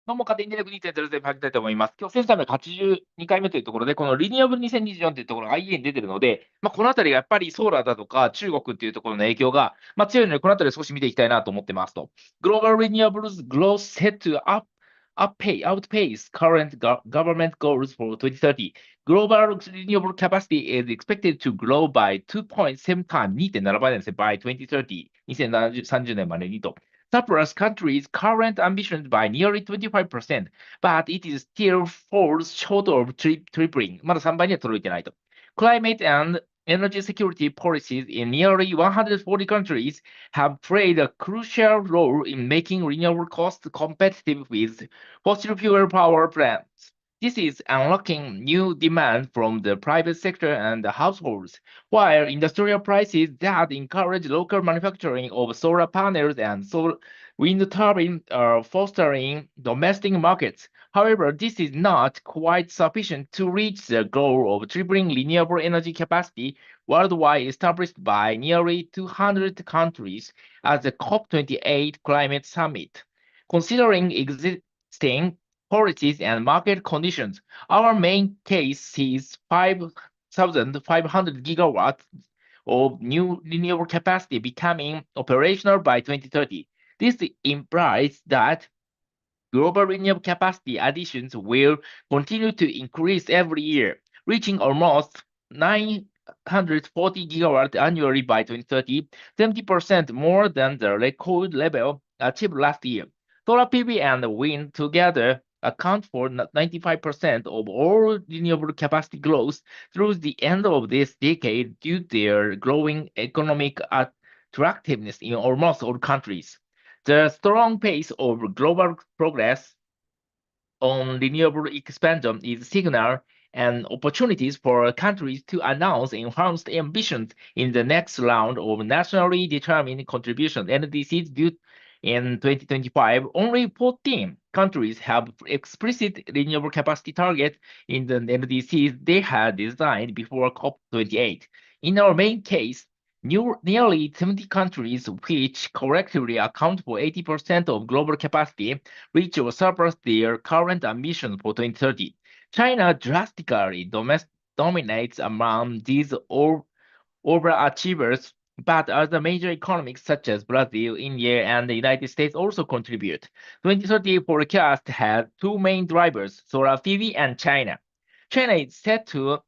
どうも、勝手に電力2.0で始めたいと思います。今日1382回目というところで、このリニューアブル2024というところが IA に出てるので、このあたりがやっぱりソーラーだとか中国っていうところの影響が、強いので、このあたりを少し見ていきたいなと思ってますと。Global Renewables growth set to outpace current government goals for 2030. Global renewable capacity is expected to grow by 2.7 times, 2.7倍ですね、by 2030、2030年までにと。Surplus countries' current ambitions by nearly 25%, but it is still falls short of tripling. まだ3倍には届いてないと。Climate and energy security policies in nearly 140 countries have played a crucial role in making renewable costs competitive with fossil fuel power plants. This is unlocking new demand from the private sector and the households, while industrial prices that encourage local manufacturing of solar panels and wind turbines are fostering domestic markets. However, this is not quite sufficient to reach the goal of tripling renewable energy capacity worldwide established by nearly 200 countries at the COP28 Climate Summit. Considering existing policies and market conditions, our main case is 5,500 gigawatts of new renewable capacity becoming operational by 2030. This implies that global renewable capacity additions will continue to increase every year, reaching almost 940 gigawatts annually by 2030, 70% more than the record level achieved last year. Solar PV and wind together account for 95% of all renewable capacity growth through the end of this decade due to their growing economic attractiveness in almost all countries. The strong pace of global progress on renewable expansion is signal and opportunities for countries to announce enhanced ambitions in the next round of nationally determined contribution NDCs due in 2025. Only 14 countries have explicit renewable capacity targets in the NDCs they had designed before COP28. In our main case, nearly 70 countries, which collectively account for 80% of global capacity, reach or surpass their current ambition for 2030. China drastically dominates among these overachievers, but other major economies such as Brazil, India, and the United States also contribute. 2030 forecast has two main drivers, solar PV and China. China is set to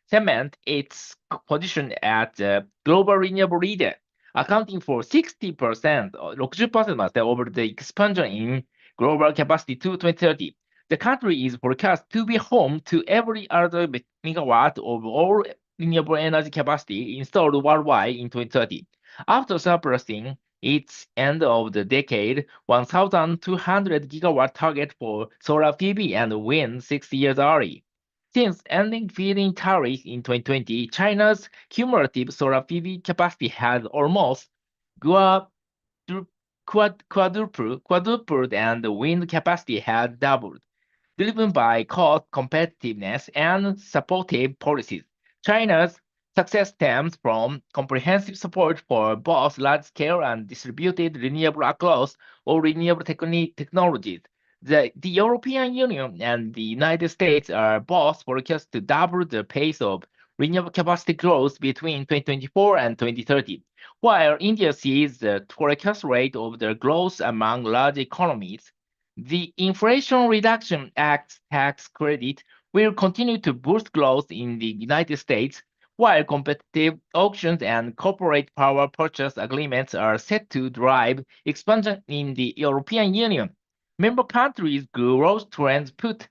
cement its position as the global renewable leader, accounting for 60% or 60% まで over the expansion in global capacity to 2030. The country is forecast to be home to every other megawatt of all renewable energy capacity installed worldwide in 2030. After surpassing its end of the decade 1,200 gigawatt target for solar PV and wind 6 years early. Since ending feed-in tariffs in 2020, China's cumulative solar PV capacity has almost quadrupled, and the wind capacity has doubled, driven by cost competitiveness and supportive policies. China's success stems from comprehensive support for both large-scale and distributed renewable across all renewable technologies. The European Union and the United States are both forecast to double the pace of renewable capacity growth between 2024 and 2030, while India sees the forecast rate of the growth among large economies. The Inflation Reduction Act tax credit will continue to boost growth in the United States, while competitive auctions and corporate power purchase agreements are set to drive expansion in the European Union. Member countries' growth trends put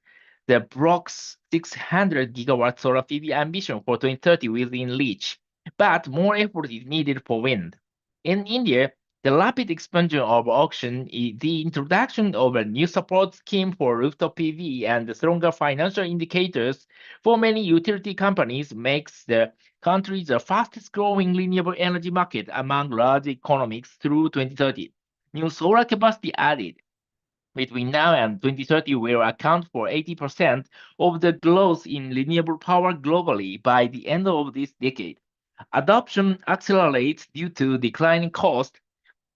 the bloc's 600 gigawatt solar PV ambition for 2030 within reach, but more effort is needed for wind. In India, the rapid expansion of auction, the introduction of a new support scheme for rooftop PV, and the stronger financial indicators for many utility companies makes the country the fastest growing renewable energy market among large economies through 2030. New solar capacity added between now and 2030 will account for 80% of the growth in renewable power globally by the end of this decade. Adoption accelerates due to declining cost,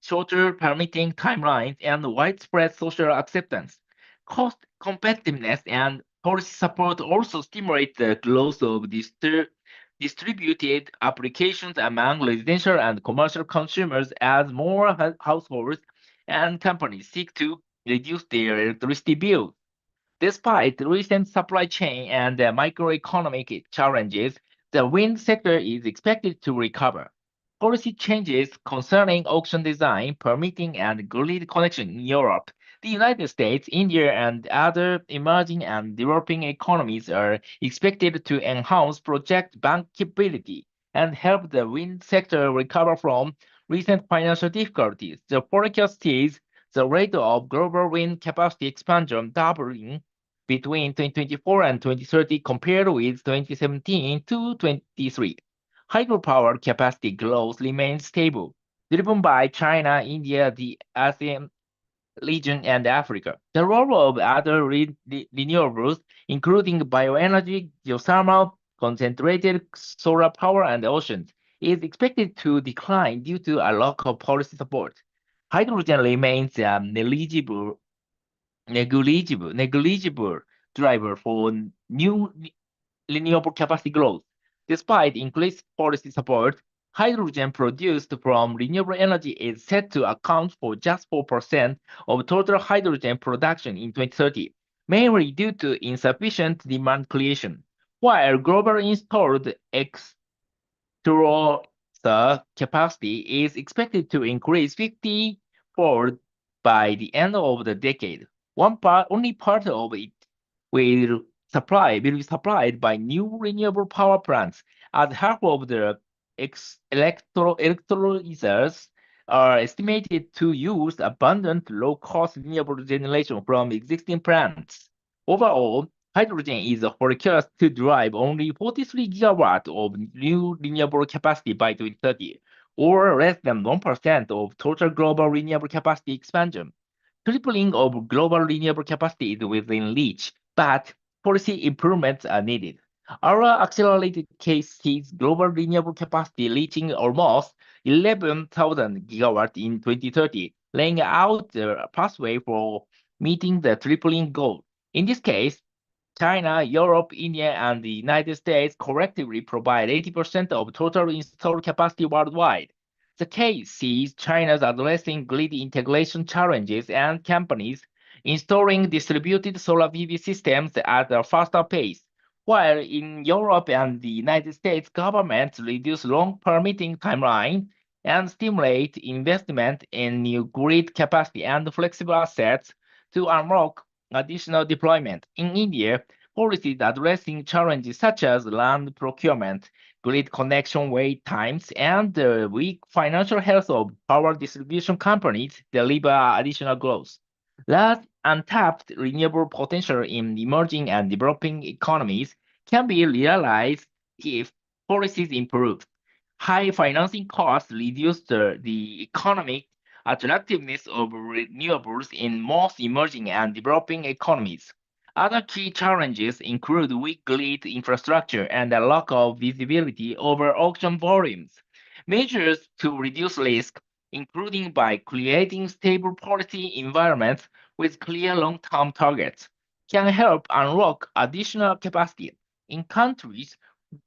shorter permitting timelines, and widespread social acceptance. Cost competitiveness and policy support also stimulate the growth of distributed applications among residential and commercial consumers as more households and companies seek to reduce their electricity bills. Despite recent supply chain and microeconomic challenges, the wind sector is expected to recover. Policy changes concerning auction design, permitting, and grid connection in Europe, the United States, India, and other emerging and developing economies are expected to enhance project bankability and help the wind sector recover from recent financial difficulties. The forecast sees the rate of global wind capacity expansion doubling between 2024 and 2030 compared with 2017 to 23. Hydropower capacity growth remains stable, driven by China, India, the ASEAN region, and Africa. The role of other renewables, including bioenergy, geothermal, concentrated solar power, and oceans, is expected to decline due to a lack of policy support. Hydrogen remains a negligible driver for new renewable capacity growth. Despite increased policy support, hydrogen produced from renewable energy is set to account for just 4% of total hydrogen production in 2030, mainly due to insufficient demand creation. While global installed the capacity is expected to increase 50-fold by the end of the decade. Only part of it will be supplied by new renewable power plants, as half of the electrolyzers are estimated to use abundant low-cost renewable generation from existing plants. Overall, hydrogen is forecast to drive only 43 gigawatts of new renewable capacity by 2030, or less than 1% of total global renewable capacity expansion. Tripling of global renewable capacity is within reach, but policy improvements are needed. Our accelerated case sees global renewable capacity reaching almost 11,000 gigawatts in 2030, laying out the pathway for meeting the tripling goal. In this case, China, Europe, India, and the United States collectively provide 80% of total installed capacity worldwide. The case sees China's addressing grid integration challenges and companies installing distributed solar PV systems at a faster pace, while in Europe and the United States, governments reduce long permitting timeline and stimulate investment in new grid capacity and flexible assets to unlock additional deployment. In India, policies addressing challenges such as land procurement, grid connection wait times, and the weak financial health of power distribution companies deliver additional growth. That untapped renewable potential in emerging and developing economies can be realized if policies improve. High financing costs reduce the economic attractiveness of renewables in most emerging and developing economies. Other key challenges include weak grid infrastructure and a lack of visibility over auction volumes. Measures to reduce risk, including by creating stable policy environments with clear long-term targets, can help unlock additional capacity. In countries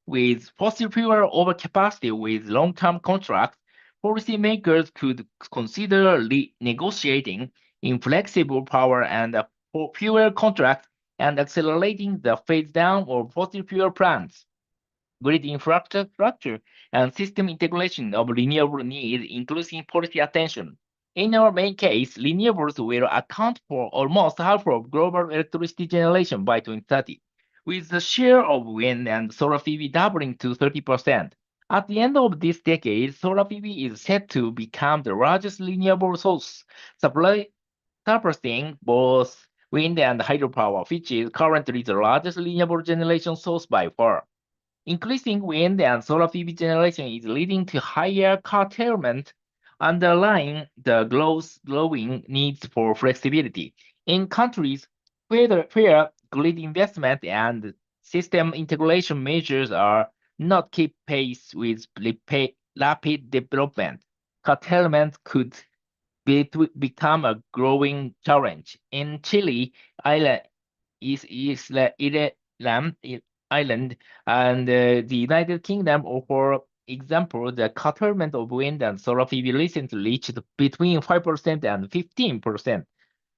with fossil fuel overcapacity with long-term contracts, policymakers could consider negotiating inflexible power and fuel contracts and accelerating the phase down of fossil fuel plants. Grid infrastructure and system integration of renewable need increasing policy attention. In our main case, renewables will account for almost half of global electricity generation by 2030, with the share of wind and solar PV doubling to 30%. At the end of this decade, solar PV is set to become the largest renewable source, surpassing both wind and hydropower, which is currently the largest renewable generation source by far. Increasing wind and solar PV generation is leading to higher curtailment, underlying the growing needs for flexibility. In countries where grid investment and system integration measures are not keep pace with rapid development, curtailment could become a growing challenge. In Chile, island is the island, and the United Kingdom, or for example, the curtailment of wind and solar PV recently reached between 5% and 15%.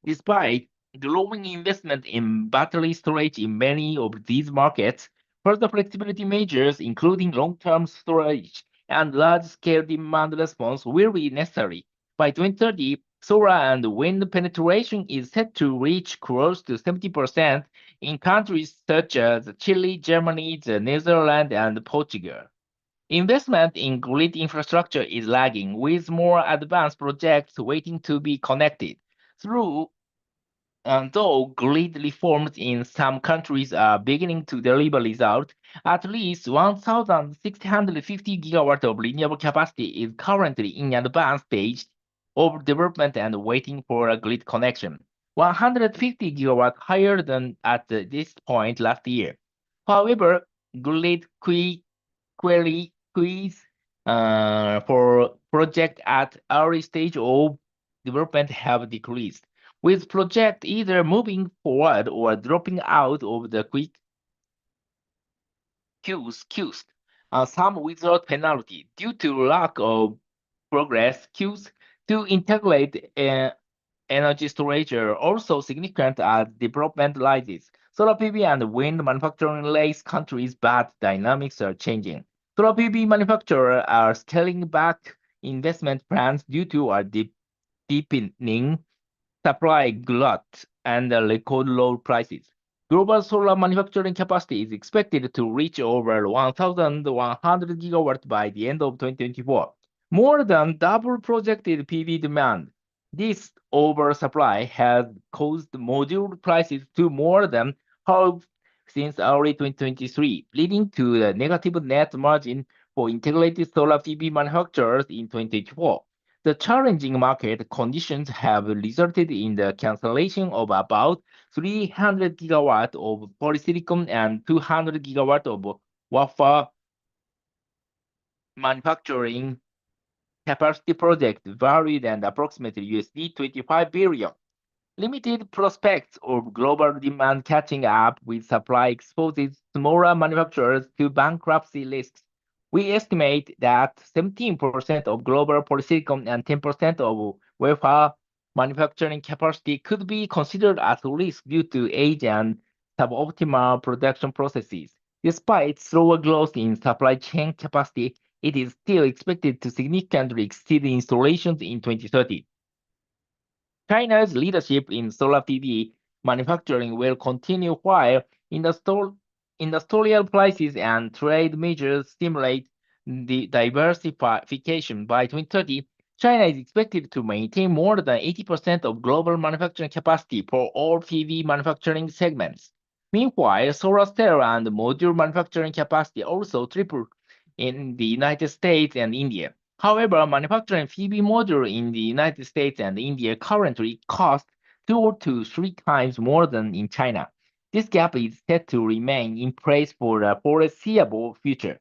Despite growing investment in battery storage in many of these markets, further flexibility measures, including long-term storage and large-scale demand response, will be necessary. By 2030, solar and wind penetration is set to reach close to 70% in countries such as Chile, Germany, the Netherlands, and Portugal. Investment in grid infrastructure is lagging, with more advanced projects waiting to be connected. Through Though grid reforms in some countries are beginning to deliver results, at least 1,650 gigawatts of renewable capacity is currently in advanced stage of development and waiting for a grid connection, 150 gigawatts higher than at this point last year. However, grid queries for projects at early stage of development have decreased, with projects either moving forward or dropping out of the quick queues, some without penalty due to lack of progress. Queues to integrate energy storage are also significant as development rises. Solar PV and wind manufacturing race countries, but dynamics are changing. Solar PV manufacturers are scaling back investment plans due to a deepening supply glut and record low prices. Global solar manufacturing capacity is expected to reach over 1,100 gigawatts by the end of 2024, more than double projected PV demand. This oversupply has caused module prices to more than halve since early 2023, leading to a negative net margin for integrated solar PV manufacturers in 2024. The challenging market conditions have resulted in the cancellation of about 300 gigawatts of polysilicon and 200 gigawatts of wafer manufacturing capacity projects valued at approximately USD 25 billion. Limited prospects of global demand catching up with supply exposes smaller manufacturers to bankruptcy risks. We estimate that 17% of global polysilicon and 10% of wafer manufacturing capacity could be considered at risk due to age and suboptimal production processes. Despite slower growth in supply chain capacity, it is still expected to significantly exceed installations in 2030. China's leadership in solar PV manufacturing will continue while industrial prices and trade measures stimulate the diversification. By 2030, China is expected to maintain more than 80% of global manufacturing capacity for all PV manufacturing segments. Meanwhile, solar cell and module manufacturing capacity also tripled in the United States and India. However, manufacturing PV module in the United States and India currently costs 2 to 3 times more than in China. This gap is set to remain in place for the foreseeable future.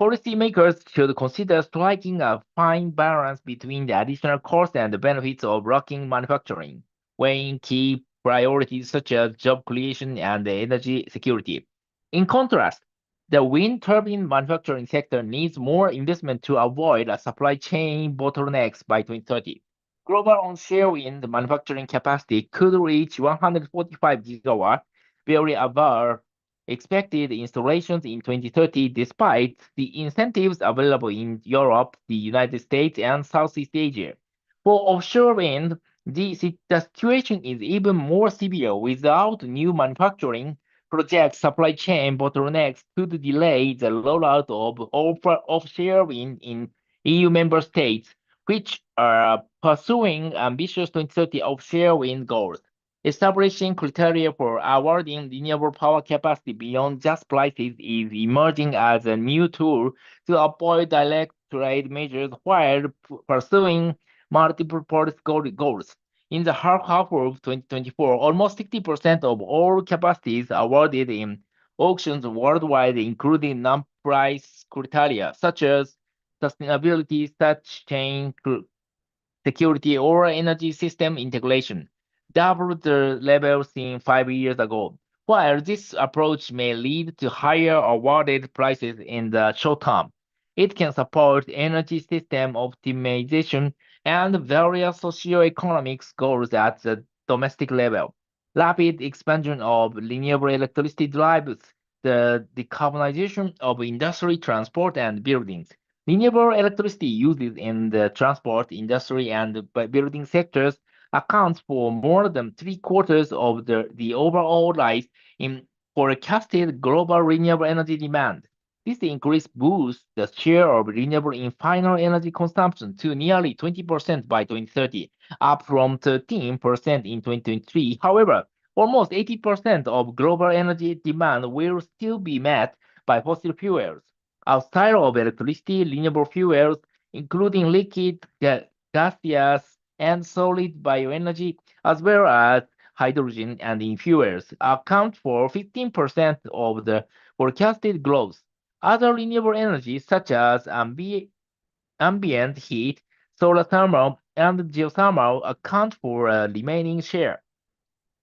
Policymakers should consider striking a fine balance between the additional costs and the benefits of local manufacturing, weighing key priorities such as job creation and energy security. In contrast, the wind turbine manufacturing sector needs more investment to avoid a supply chain bottlenecks by 2030. Global onshore wind manufacturing capacity could reach 145 gigawatts, very above expected installations in 2030, despite the incentives available in Europe, the United States, and Southeast Asia. For offshore wind, the situation is even more severe. Without new manufacturing projects, supply chain bottlenecks could delay the rollout of offshore wind in EU member states, which are pursuing ambitious 2030 offshore wind goals. Establishing criteria for awarding renewable power capacity beyond just prices is emerging as a new tool to avoid direct trade measures while pursuing multiple policy goals. In the half of 2024, almost 60% of all capacities awarded in auctions worldwide, including non-price criteria such as sustainability, such chain security, or energy system integration, double the level seen 5 years ago. While this approach may lead to higher awarded prices in the short term, it can support energy system optimization and various socio-economic goals at the domestic level. Rapid expansion of renewable electricity drives the decarbonization of industry, transport, and buildings. Renewable electricity uses in the transport, industry, and building sectors accounts for more than three-quarters of the overall rise in forecasted global renewable energy demand. This increase boosts the share of renewable in final energy consumption to nearly 20% by 2030, up from 13% in 2023. However, almost 80% of global energy demand will still be met by fossil fuels. Outside of electricity, renewable fuels, including liquid, gaseous, and solid bioenergy, as well as hydrogen and fuels, account for 15% of the forecasted growth. Other renewable energies, such as ambient heat, solar thermal, and geothermal, account for a remaining share.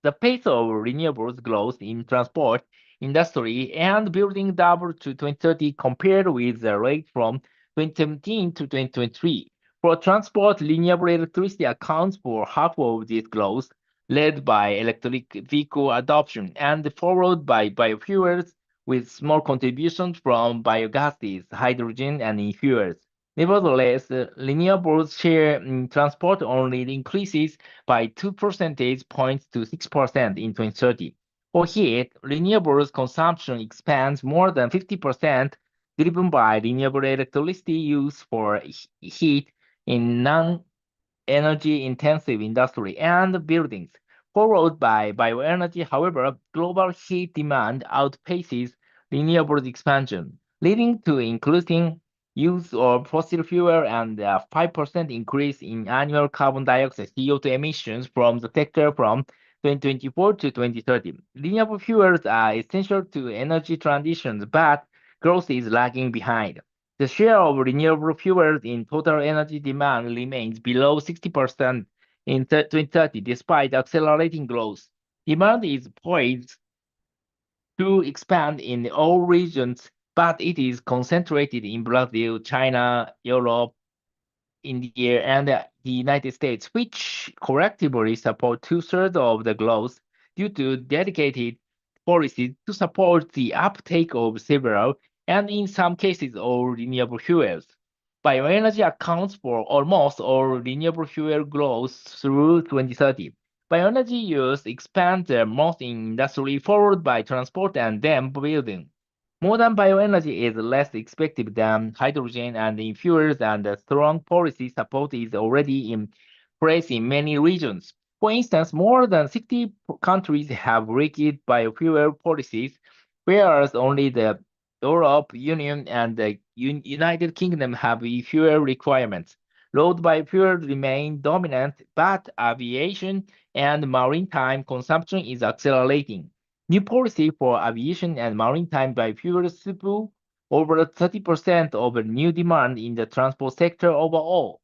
The pace of renewables growth in transport, industry, and building doubled to 2030 compared with the rate from 2017 to 2023. For transport, renewable electricity accounts for half of this growth, led by electric vehicle adoption and followed by biofuels, with small contributions from biogases, hydrogen, and fuels. Nevertheless, renewables share in transport only increases by 2 percentage points to 6% in 2030. For heat, renewables consumption expands more than 50%, driven by renewable electricity use for heat in non-energy intensive industry and buildings, followed by bioenergy. However, global heat demand outpaces renewables expansion, leading to increasing use of fossil fuel and a 5% increase in annual carbon dioxide CO2 emissions from the sector from 2024 to 2030. Renewable fuels are essential to energy transitions, but growth is lagging behind. The share of renewable fuels in total energy demand remains below 60% in 2030, despite accelerating growth. Demand is poised to expand in all regions, but it is concentrated in Brazil, China, Europe, India, and the United States, which collectively support two-thirds of the growth due to dedicated policies to support the uptake of several, and in some cases, all renewable fuels. Bioenergy accounts for almost all renewable fuel growth through 2030. Bioenergy use expands the most in industry, followed by transport and then building. Modern bioenergy is less expensive than hydrogen and in fuels, and strong policy support is already in place in many regions. For instance, more than 60 countries have rigid biofuel policies, whereas only the Europe Union and the United Kingdom have fuel requirements. Road biofuels remain dominant, but aviation and maritime consumption is accelerating. New policy for aviation and maritime biofuels support over 30% of the new demand in the transport sector overall.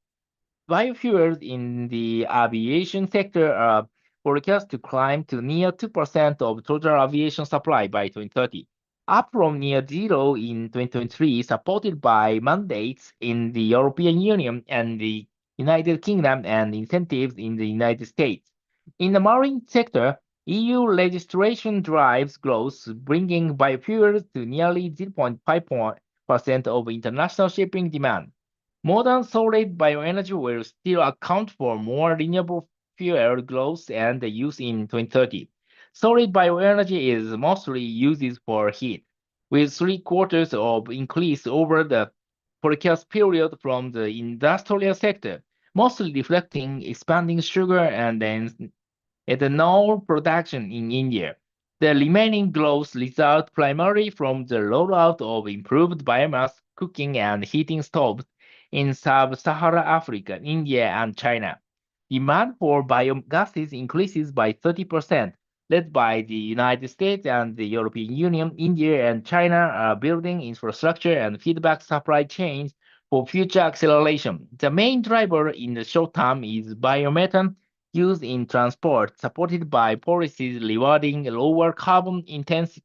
Biofuels in the aviation sector are forecast to climb to near 2% of total aviation supply by 2030, up from near zero in 2023, supported by mandates in the European Union and the United Kingdom and incentives in the United States. In the marine sector, EU legislation drives growth, bringing biofuels to nearly 0.5% of international shipping demand. Modern solid bioenergy will still account for more renewable fuel growth and use in 2030. Solid bioenergy is mostly used for heat, with three-quarters of increase over the forecast period from the industrial sector, mostly reflecting expanding sugar and ethanol production in India. The remaining growth results primarily from the rollout of improved biomass cooking and heating stoves in sub-Saharan Africa, India, and China. Demand for biogases increases by 30%, led by the United States and the European Union. India and China are building infrastructure and feedback supply chains for future acceleration. The main driver in the short term is biomethane used in transport, supported by policies rewarding lower carbon intensity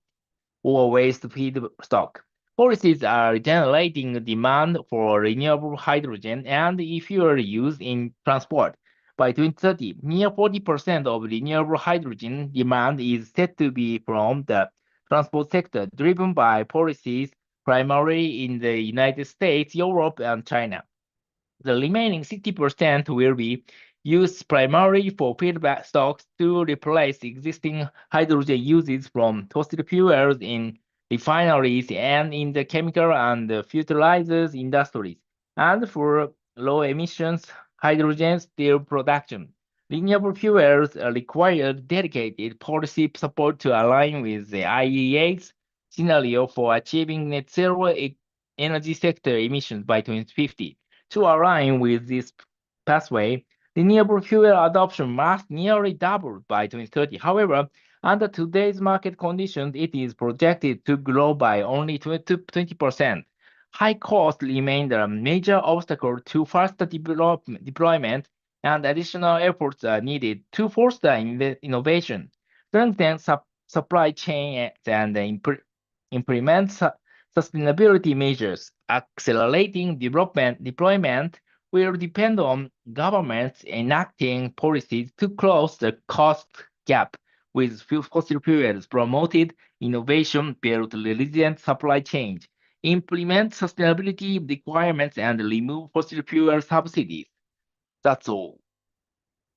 or waste feedstock. Policies are generating demand for renewable hydrogen and e-fuel use in transport. By 2030, near 40% of renewable hydrogen demand is set to be from the transport sector, driven by policies primarily in the United States, Europe, and China. The remaining 60% will be used primarily for feedstocks to replace existing hydrogen uses from fossil fuels in refineries and in the chemical and fertilizers industries, and for low emissions hydrogen steel production. Renewable fuels require dedicated policy support to align with the IEA's scenario for achieving net zero energy sector emissions by 2050. To align with this pathway, renewable fuel adoption must nearly double by 2030. However, under today's market conditions, it is projected to grow by only 20%. High cost remain a major obstacle to faster deployment, and additional efforts are needed to foster innovation, strengthen supply chain, and implement sustainability measures. Accelerating deployment will depend on governments enacting policies to close the cost gap with fossil fuels, promoted innovation, build resilient supply chains, implement sustainability requirements, and remove fossil fuel subsidies. That's all.